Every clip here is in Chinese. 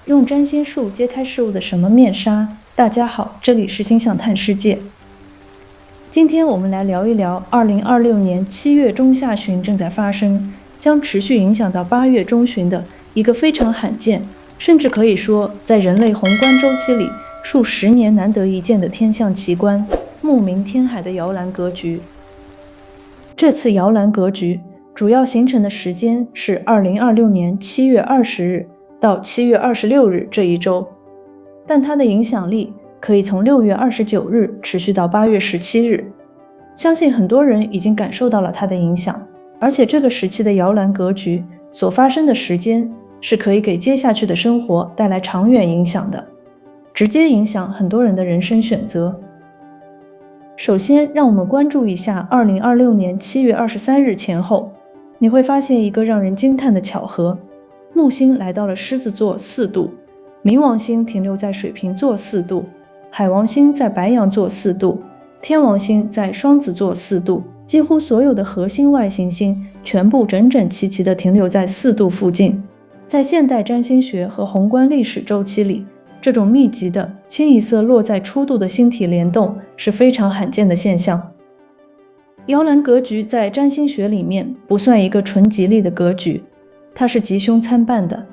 用占星术揭开事物的什么面纱？大家好，这里是星象探世界。今天我们来聊一聊2026年7月中下旬正在发生，将持续影响到8月中旬的一个非常罕见，甚至可以说在人类宏观周期里数十年难得一见的天象奇观——木冥天海的摇篮格局。这次摇篮格局主要形成的时间是2026年7月20日到7月26日这一周，但它的影响力可以从6月29日持续到8月17日。相信很多人已经感受到了它的影响，而且这个时期的摇篮格局所发生的时间是可以给接下去的生活带来长远影响的，直接影响很多人的人生选择。首先，让我们关注一下2026年7月23日前后，你会发现一个让人惊叹的巧合：木星来到了狮子座4度，冥王星停留在水瓶座4度，海王星在白羊座4度，天王星在双子座4度，几乎所有的核心外行星全部整整齐齐地停留在4度附近。在现代占星学和宏观历史周期里，这种密集的清一色落在初度的星体联动是非常罕见的现象。摇篮格局在占星学里面不算一个纯吉利的格局，它是吉凶参半的，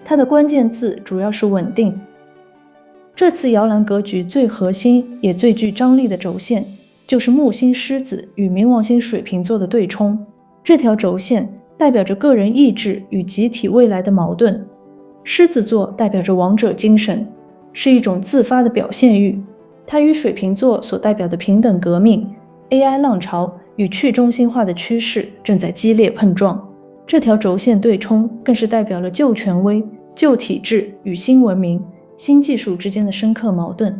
它的关键字主要是稳定。这次摇篮格局最核心也最具张力的轴线，就是木星狮子与冥王星水瓶座的对冲。这条轴线代表着个人意志与集体未来的矛盾。狮子座代表着王者精神，是一种自发的表现欲，它与水瓶座所代表的平等革命、AI 浪潮与去中心化的趋势正在激烈碰撞。这条轴线对冲更是代表了旧权威、旧体制与新文明、新技术之间的深刻矛盾。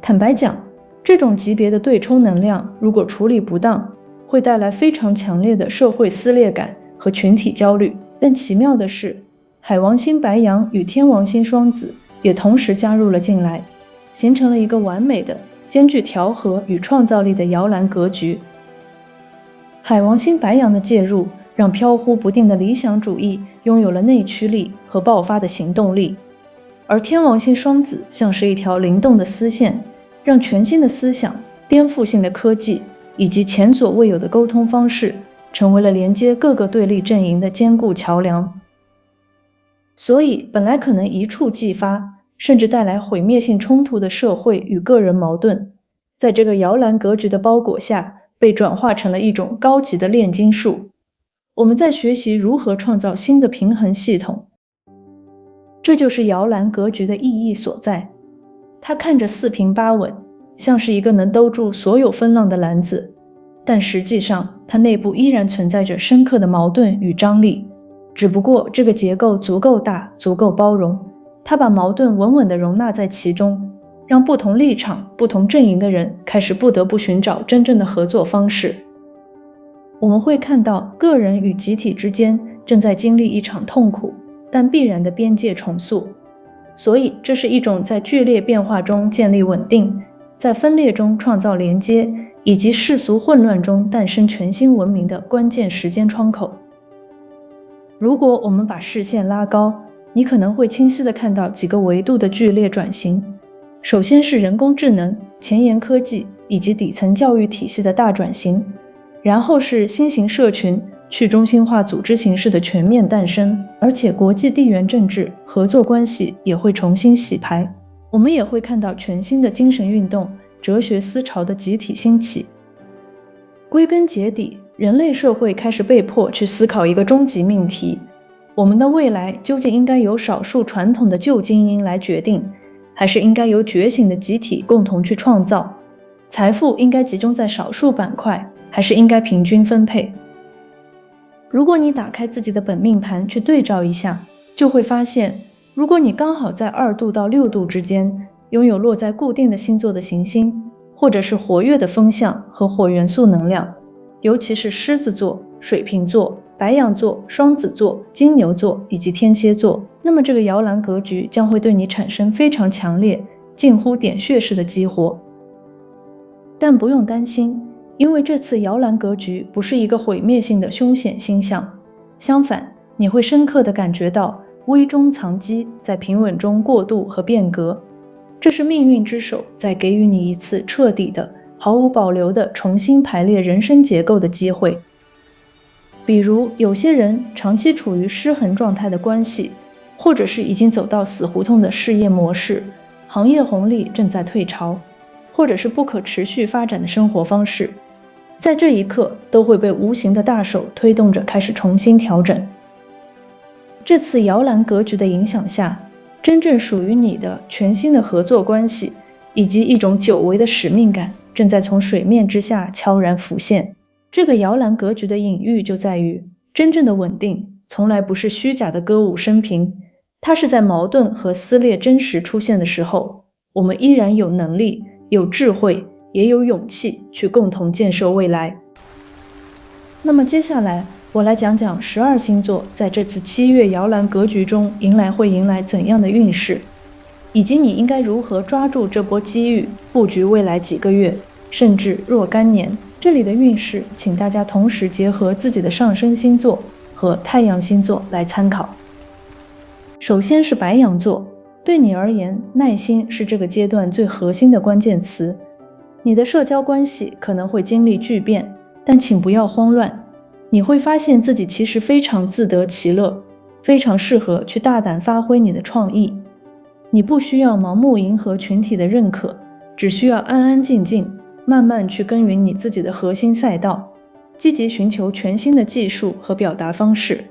坦白讲，这种级别的对冲能量如果处理不当，会带来非常强烈的社会撕裂感和群体焦虑。但奇妙的是，海王星白羊与天王星双子也同时加入了进来，形成了一个完美的兼具调和与创造力的摇篮格局。海王星白羊的介入让飘忽不定的理想主义拥有了内驱力和爆发的行动力，而天王星双子像是一条灵动的丝线，让全新的思想、颠覆性的科技以及前所未有的沟通方式成为了连接各个对立阵营的坚固桥梁。所以本来可能一触即发，甚至带来毁灭性冲突的社会与个人矛盾，在这个摇篮格局的包裹下被转化成了一种高级的炼金术。我们在学习如何创造新的平衡系统，这就是摇篮格局的意义所在。它看着四平八稳，像是一个能兜住所有风浪的篮子，但实际上它内部依然存在着深刻的矛盾与张力，只不过这个结构足够大，足够包容，它把矛盾稳稳地容纳在其中，让不同立场、不同阵营的人开始不得不寻找真正的合作方式。我们会看到个人与集体之间正在经历一场痛苦但必然的边界重塑，所以这是一种在剧烈变化中建立稳定，在分裂中创造连接，以及世俗混乱中诞生全新文明的关键时间窗口。如果我们把视线拉高，你可能会清晰地看到几个维度的剧烈转型。首先是人工智能、前沿科技以及底层教育体系的大转型，然后是新型社群、去中心化组织形式的全面诞生，而且国际地缘政治合作关系也会重新洗牌。我们也会看到全新的精神运动、哲学思潮的集体兴起。归根结底，人类社会开始被迫去思考一个终极命题：我们的未来究竟应该由少数传统的旧精英来决定，还是应该由觉醒的集体共同去创造？财富应该集中在少数板块，还是应该平均分配？如果你打开自己的本命盘去对照一下，就会发现，如果你刚好在2度到6度之间拥有落在固定的星座的行星，或者是活跃的风象和火元素能量，尤其是狮子座、水瓶座、白羊座、双子座、金牛座以及天蝎座，那么这个摇篮格局将会对你产生非常强烈、近乎点穴式的激活。但不用担心，因为这次摇篮格局不是一个毁灭性的凶险星象，相反，你会深刻地感觉到危中藏机，在平稳中过渡和变革。这是命运之手在给予你一次彻底的、毫无保留的重新排列人生结构的机会。比如，有些人长期处于失衡状态的关系，或者是已经走到死胡同的事业模式，行业红利正在退潮，或者是不可持续发展的生活方式，在这一刻都会被无形的大手推动着开始重新调整。这次摇篮格局的影响下，真正属于你的全新的合作关系，以及一种久违的使命感，正在从水面之下悄然浮现。这个摇篮格局的隐喻就在于，真正的稳定从来不是虚假的歌舞升平，它是在矛盾和撕裂真实出现的时候，我们依然有能力、有智慧，也有勇气去共同建设未来。那么接下来我来讲讲12星座在这次7月摇篮格局中会迎来怎样的运势，以及你应该如何抓住这波机遇，布局未来几个月，甚至若干年。这里的运势，请大家同时结合自己的上升星座和太阳星座来参考。首先是白羊座，对你而言，耐心是这个阶段最核心的关键词。你的社交关系可能会经历巨变，但请不要慌乱。你会发现自己其实非常自得其乐，非常适合去大胆发挥你的创意。你不需要盲目迎合群体的认可，只需要安安静静，慢慢去耕耘你自己的核心赛道，积极寻求全新的技术和表达方式。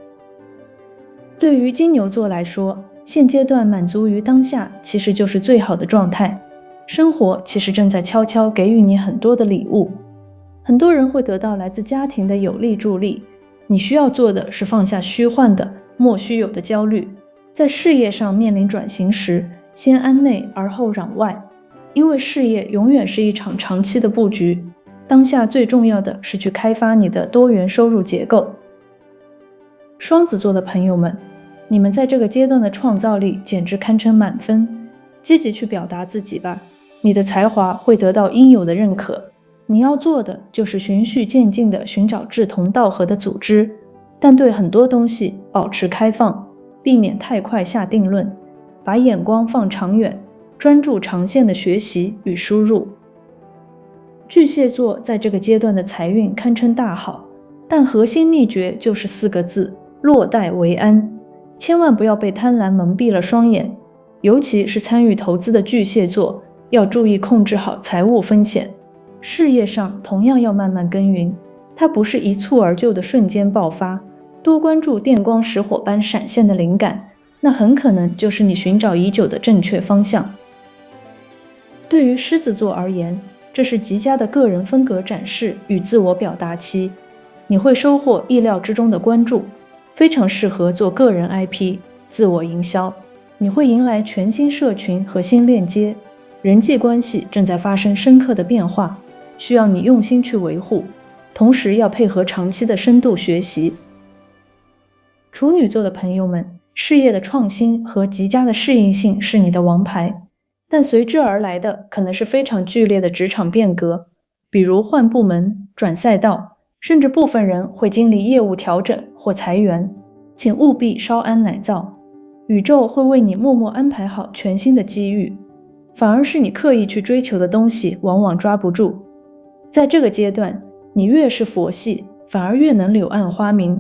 对于金牛座来说，现阶段满足于当下其实就是最好的状态。生活其实正在悄悄给予你很多的礼物。很多人会得到来自家庭的有力助力，你需要做的是放下虚幻的、莫须有的焦虑。在事业上面临转型时，先安内而后攘外，因为事业永远是一场长期的布局。当下最重要的是去开发你的多元收入结构。双子座的朋友们，你们在这个阶段的创造力简直堪称满分，积极去表达自己吧，你的才华会得到应有的认可。你要做的就是循序渐进地寻找志同道合的组织，但对很多东西保持开放，避免太快下定论，把眼光放长远，专注长线的学习与输入。巨蟹座在这个阶段的财运堪称大好，但核心秘诀就是4个字：落袋为安。千万不要被贪婪蒙蔽了双眼，尤其是参与投资的巨蟹座，要注意控制好财务风险。事业上同样要慢慢耕耘，它不是一蹴而就的瞬间爆发，多关注电光石火般闪现的灵感，那很可能就是你寻找已久的正确方向。对于狮子座而言，这是极佳的个人风格展示与自我表达期，你会收获意料之中的关注，非常适合做个人 IP、自我营销。你会迎来全新社群和新链接，人际关系正在发生深刻的变化，需要你用心去维护，同时要配合长期的深度学习。处女座的朋友们，事业的创新和极佳的适应性是你的王牌，但随之而来的可能是非常剧烈的职场变革，比如换部门、转赛道，甚至部分人会经历业务调整或裁员，请务必稍安乃躁。宇宙会为你默默安排好全新的机遇，反而是你刻意去追求的东西往往抓不住。在这个阶段，你越是佛系，反而越能柳暗花明。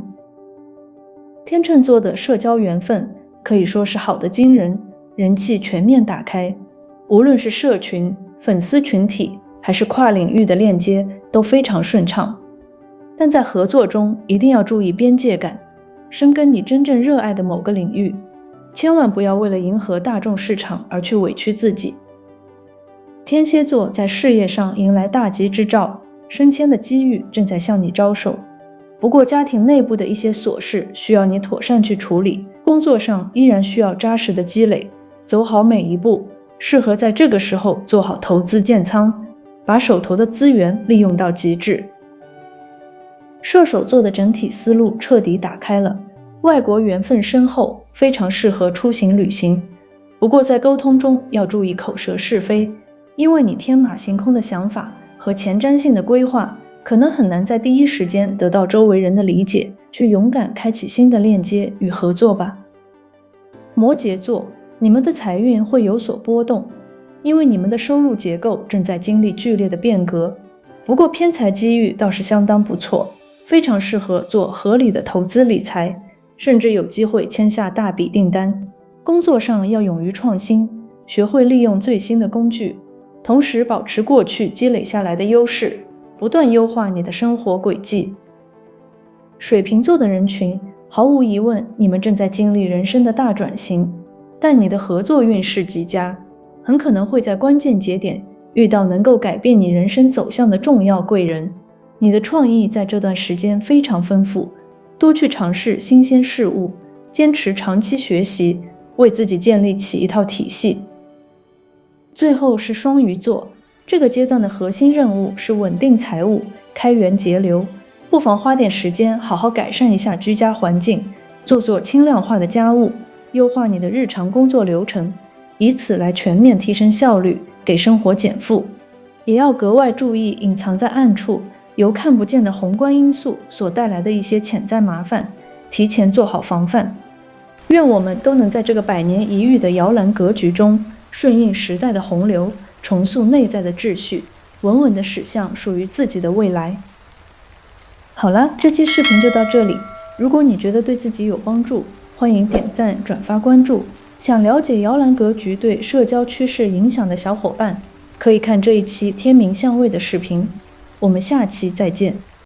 天秤座的社交缘分可以说是好的惊人，人气全面打开，无论是社群、粉丝群体还是跨领域的链接都非常顺畅。但在合作中一定要注意边界感，深耕你真正热爱的某个领域，千万不要为了迎合大众市场而去委屈自己。天蝎座在事业上迎来大吉之兆，升迁的机遇正在向你招手。不过家庭内部的一些琐事需要你妥善去处理，工作上依然需要扎实的积累，走好每一步，适合在这个时候做好投资建仓，把手头的资源利用到极致。射手座的整体思路彻底打开了，外国缘分深厚，非常适合出行旅行。不过在沟通中要注意口舌是非，因为你天马行空的想法和前瞻性的规划，可能很难在第一时间得到周围人的理解，去勇敢开启新的链接与合作吧。摩羯座，你们的财运会有所波动，因为你们的收入结构正在经历剧烈的变革。不过偏财机遇倒是相当不错，非常适合做合理的投资理财，甚至有机会签下大笔订单。工作上要勇于创新，学会利用最新的工具，同时保持过去积累下来的优势，不断优化你的生活轨迹。水瓶座的人群，毫无疑问，你们正在经历人生的大转型，但你的合作运势极佳，很可能会在关键节点遇到能够改变你人生走向的重要贵人。你的创意在这段时间非常丰富，多去尝试新鲜事物，坚持长期学习，为自己建立起一套体系。最后是双鱼座，这个阶段的核心任务是稳定财务，开源节流，不妨花点时间好好改善一下居家环境，做做轻量化的家务，优化你的日常工作流程，以此来全面提升效率，给生活减负。也要格外注意隐藏在暗处由看不见的宏观因素所带来的一些潜在麻烦，提前做好防范。愿我们都能在这个百年一遇的摇篮格局中，顺应时代的洪流，重塑内在的秩序，稳稳地驶向属于自己的未来。好了，这期视频就到这里。如果你觉得对自己有帮助，欢迎点赞、转发、关注。想了解摇篮格局对社交趋势影响的小伙伴，可以看这一期天冥相位的视频。我们下期再见。